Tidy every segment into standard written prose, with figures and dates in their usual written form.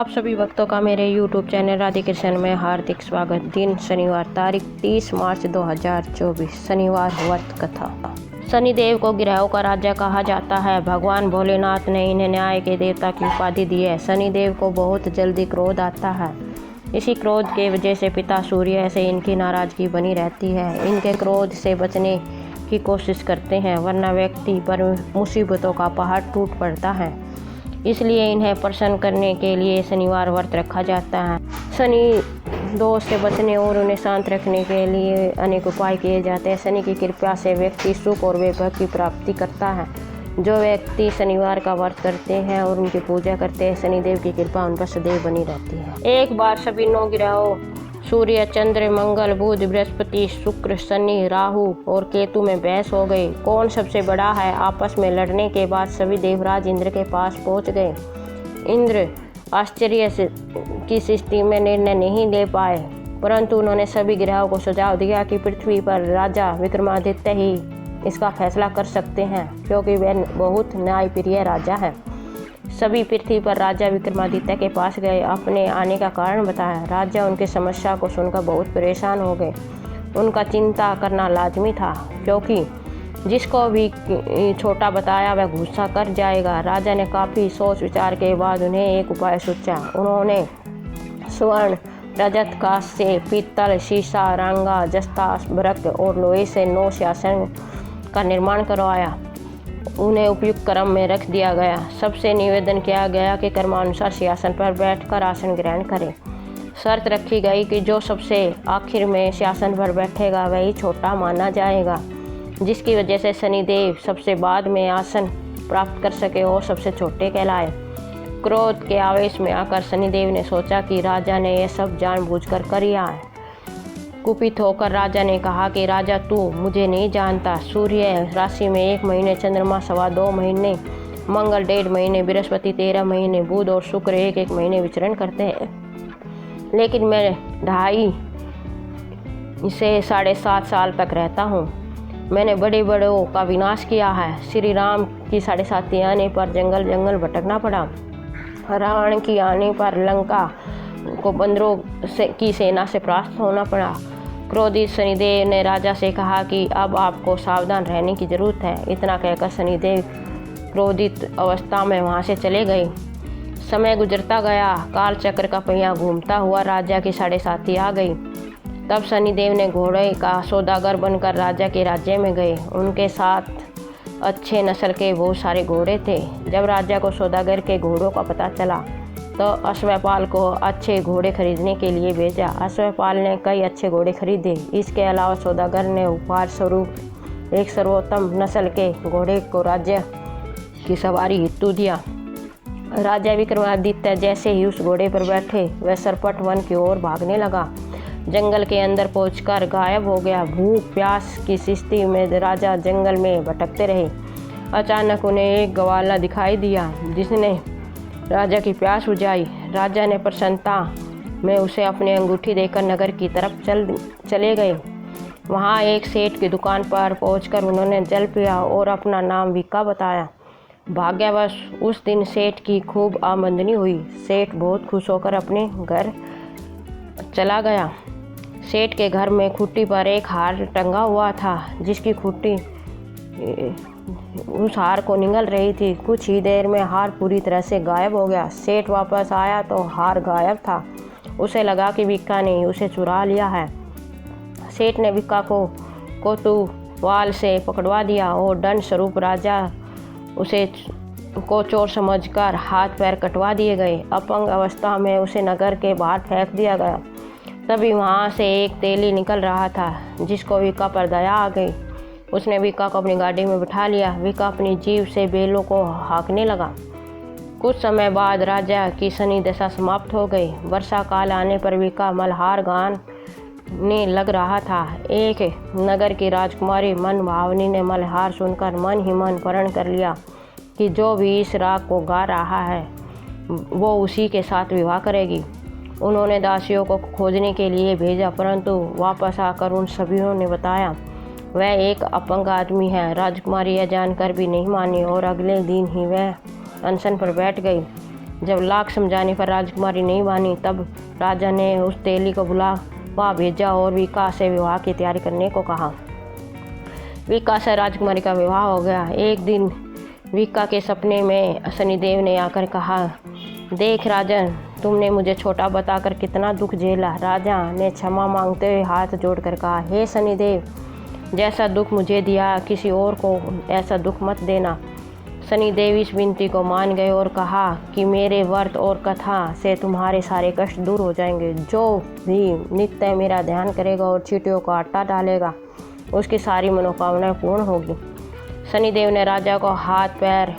आप सभी भक्तों का मेरे YouTube चैनल राधे कृष्ण में हार्दिक स्वागत। दिन शनिवार, तारीख 30 मार्च 2024, शनिवार व्रत कथा। शनिदेव को ग्रहों का राजा कहा जाता है। भगवान भोलेनाथ ने इन्हें न्याय के देवता की उपाधि दी है। शनिदेव को बहुत जल्दी क्रोध आता है। इसी क्रोध के वजह से पिता सूर्य से इनकी नाराजगी बनी रहती है। इनके क्रोध से बचने की कोशिश करते हैं, वरना व्यक्ति पर मुसीबतों का पहाड़ टूट पड़ता है। इसलिए इन्हें प्रसन्न करने के लिए शनिवार व्रत रखा जाता है। शनि दोष से बचने और उन्हें शांत रखने के लिए अनेक उपाय किए जाते हैं। शनि की कृपा से व्यक्ति सुख और वैभव की प्राप्ति करता है। जो व्यक्ति शनिवार का व्रत करते हैं और उनकी पूजा करते हैं, शनिदेव की कृपा उन पर सदैव बनी रहती है। एक बार सभी 9 ग्रहों सूर्य, चंद्र, मंगल, बुध, बृहस्पति, शुक्र, शनि, राहु और केतु में बहस हो गई। कौन सबसे बड़ा है। आपस में लड़ने के बाद सभी देवराज इंद्र के पास पहुंच गए। इंद्र आश्चर्य की स्थिति में निर्णय नहीं ले पाए, परंतु उन्होंने सभी ग्रहों को सुझाव दिया कि पृथ्वी पर राजा विक्रमादित्य ही इसका फैसला कर सकते हैं, क्योंकि वह बहुत न्यायप्रिय राजा है। सभी पृथ्वी पर राजा विक्रमादित्य के पास गए, अपने आने का कारण बताया। राजा उनकी समस्या को सुनकर बहुत परेशान हो गए। उनका चिंता करना लाजमी था, क्योंकि जिसको भी छोटा बताया वह गुस्सा कर जाएगा। राजा ने काफ़ी सोच विचार के बाद उन्हें एक उपाय सोचा। उन्होंने स्वर्ण, रजत, कांस्य, पीतल, शीशा, रांगा, जस्ता, ब्रक और लोहे से 9 सिंहासन का निर्माण करवाया। उन्हें उपयुक्त क्रम में रख दिया गया। सबसे निवेदन किया गया कि कर्मानुसार सिंहासन पर बैठकर आसन ग्रहण करें। शर्त रखी गई कि जो सबसे आखिर में सिंहासन पर बैठेगा वही छोटा माना जाएगा, जिसकी वजह से शनिदेव सबसे बाद में आसन प्राप्त कर सके और सबसे छोटे कहलाए। क्रोध के आवेश में आकर शनिदेव ने सोचा कि राजा ने यह सब जानबूझकर किया है। कुपित होकर राजा ने कहा कि राजा, तू मुझे नहीं जानता। सूर्य राशि में 1 महीने, चंद्रमा 2.25 महीने, मंगल 1.5 महीने, बृहस्पति 13 महीने, बुध और शुक्र 1-1 महीने विचरण करते हैं, लेकिन मैं 2.5 से 7.5 साल तक रहता हूँ। मैंने बड़े बड़ों का विनाश किया है। श्री राम की 7.5 आने पर जंगल जंगल भटकना पड़ा। रावण की आने पर लंका को बंदरों की सेना से परास्त होना पड़ा। क्रोधित शनिदेव ने राजा से कहा कि अब आपको सावधान रहने की जरूरत है। इतना कहकर शनिदेव क्रोधित अवस्था में वहां से चले गए। समय गुजरता गया। काल चक्र का पहिया घूमता हुआ राजा की 7.5 आ गई। तब शनिदेव ने घोड़े का सौदागर बनकर राजा के राज्य में गए। उनके साथ अच्छे नस्ल के बहुत सारे घोड़े थे। जब राजा को सौदागर के घोड़ों का पता चला तो अश्वपाल को अच्छे घोड़े खरीदने के लिए भेजा। अश्वपाल ने कई अच्छे घोड़े खरीदे। इसके अलावा सौदागर ने उपहार स्वरूप एक सर्वोत्तम नस्ल के घोड़े को राज्य की सवारी हेतु दिया। राजा विक्रमादित्य जैसे ही उस घोड़े पर बैठे, वह सरपट वन की ओर भागने लगा। जंगल के अंदर पहुंचकर गायब हो गया। भूख प्यास की स्थिति में राजा जंगल में भटकते रहे। अचानक उन्हें एक ग्वाला दिखाई दिया, जिसने राजा की प्यास बुझाई। राजा ने प्रसन्नता में उसे अपनी अंगूठी देकर नगर की तरफ चले गए। वहां एक सेठ की दुकान पर पहुंचकर उन्होंने जल पिया और अपना नाम विक्का बताया। भाग्यवश उस दिन सेठ की खूब आमदनी हुई। सेठ बहुत खुश होकर अपने घर चला गया। सेठ के घर में खुट्टी पर एक हार टंगा हुआ था, जिसकी खुट्टी उस हार को निगल रही थी। कुछ ही देर में हार पूरी तरह से गायब हो गया। सेठ वापस आया तो हार गायब था। उसे लगा कि विक्का ने उसे चुरा लिया है। सेठ ने विक्का को कोतवाल से पकड़वा दिया और दंड स्वरूप राजा उसे को चोर समझकर हाथ पैर कटवा दिए गए। अपंग अवस्था में उसे नगर के बाहर फेंक दिया गया। तभी वहाँ से एक तेली निकल रहा था, जिसको विक्का पर दया आ गई। उसने विक्का को अपनी गाड़ी में बिठा लिया। विक्का अपनी जीभ से बैलों को हाँकने लगा। कुछ समय बाद राजा की शनि दशा समाप्त हो गई। वर्षा काल आने पर विक्का मल्हार गाने लग रहा था। एक नगर की राजकुमारी मन भावनी ने मल्हार सुनकर मन ही मन प्रण कर लिया कि जो भी इस राग को गा रहा है वो उसी के साथ विवाह करेगी। उन्होंने दासियों को खोजने के लिए भेजा, परंतु वापस आकर उन सभी ने बताया वह एक अपंग आदमी है। राजकुमारी यह जानकर भी नहीं मानी और अगले दिन ही वह अनशन पर बैठ गई। जब लाख समझाने पर राजकुमारी नहीं मानी तब राजा ने उस तेली को बुलावा भेजा और विकास से विवाह की तैयारी करने को कहा। विकास से राजकुमारी का विवाह हो गया। एक दिन विका के सपने में शनिदेव ने आकर कहा, देख राजन, तुमने मुझे छोटा बताकर कितना दुख झेला। राजा ने क्षमा मांगते हुए हाथ जोड़कर कहा, हे शनिदेव, जैसा दुख मुझे दिया किसी और को ऐसा दुख मत देना। शनिदेव इस विनती को मान गए और कहा कि मेरे व्रत और कथा से तुम्हारे सारे कष्ट दूर हो जाएंगे। जो भी नित्य मेरा ध्यान करेगा और चींटियों को आटा डालेगा उसकी सारी मनोकामनाएं पूर्ण होगी। शनिदेव ने राजा को हाथ पैर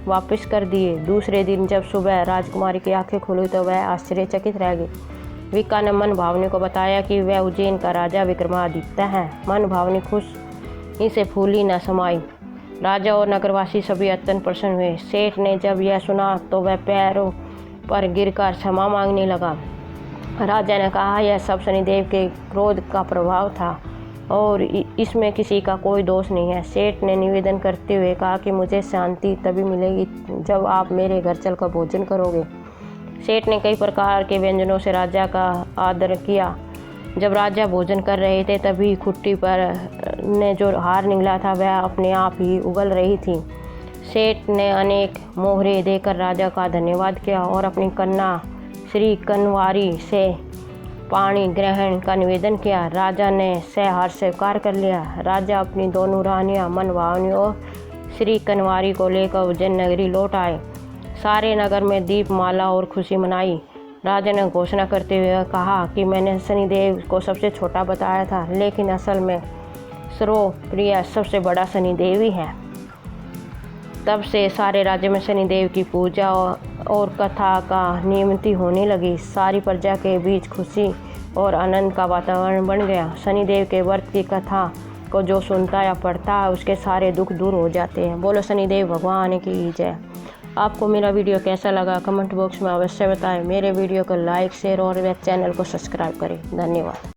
वापस कर दिए। दूसरे दिन जब सुबह राजकुमारी की आंखें खुली तो वह आश्चर्यचकित रह गई। विका ने मन भावनी को बताया कि वह उज्जैन का राजा विक्रमादित्य है। मन भावनी खुशी से फूली न समाई। राजा और नगरवासी सभी अत्यंत प्रसन्न हुए। सेठ ने जब यह सुना तो वह पैरों पर गिरकर क्षमा मांगने लगा। राजा ने कहा, यह सब शनिदेव के क्रोध का प्रभाव था और इसमें किसी का कोई दोष नहीं है। सेठ ने निवेदन करते हुए कहा कि मुझे शांति तभी मिलेगी जब आप मेरे घर चलकर भोजन करोगे। सेठ ने कई प्रकार के व्यंजनों से राजा का आदर किया। जब राजा भोजन कर रहे थे तभी खुट्टी पर ने जो हार निकला था वह अपने आप ही उगल रही थी। सेठ ने अनेक मोहरे देकर राजा का धन्यवाद किया और अपनी कन्या श्री कनवारी से पाणी ग्रहण का निवेदन किया। राजा ने सहर्ष स्वीकार कर लिया। राजा अपनी दोनों रानियां मन भावनी और श्री कनवारी को लेकर उज्जैन नगरी लौट आए। सारे नगर में दीपमाला और खुशी मनाई। राजा ने घोषणा करते हुए कहा कि मैंने शनिदेव को सबसे छोटा बताया था, लेकिन असल में सर्वप्रिय सबसे बड़ा शनिदेव ही है। तब से सारे राज्य में शनिदेव की पूजा और कथा का नियमित होने लगी। सारी प्रजा के बीच खुशी और आनंद का वातावरण बन गया। शनिदेव के व्रत की कथा को जो सुनता या पढ़ता है उसके सारे दुख दूर हो जाते हैं। बोलो शनिदेव भगवान की जय। आपको मेरा वीडियो कैसा लगा कमेंट बॉक्स में अवश्य बताएं। मेरे वीडियो को लाइक शेयर और चैनल को सब्सक्राइब करें। धन्यवाद।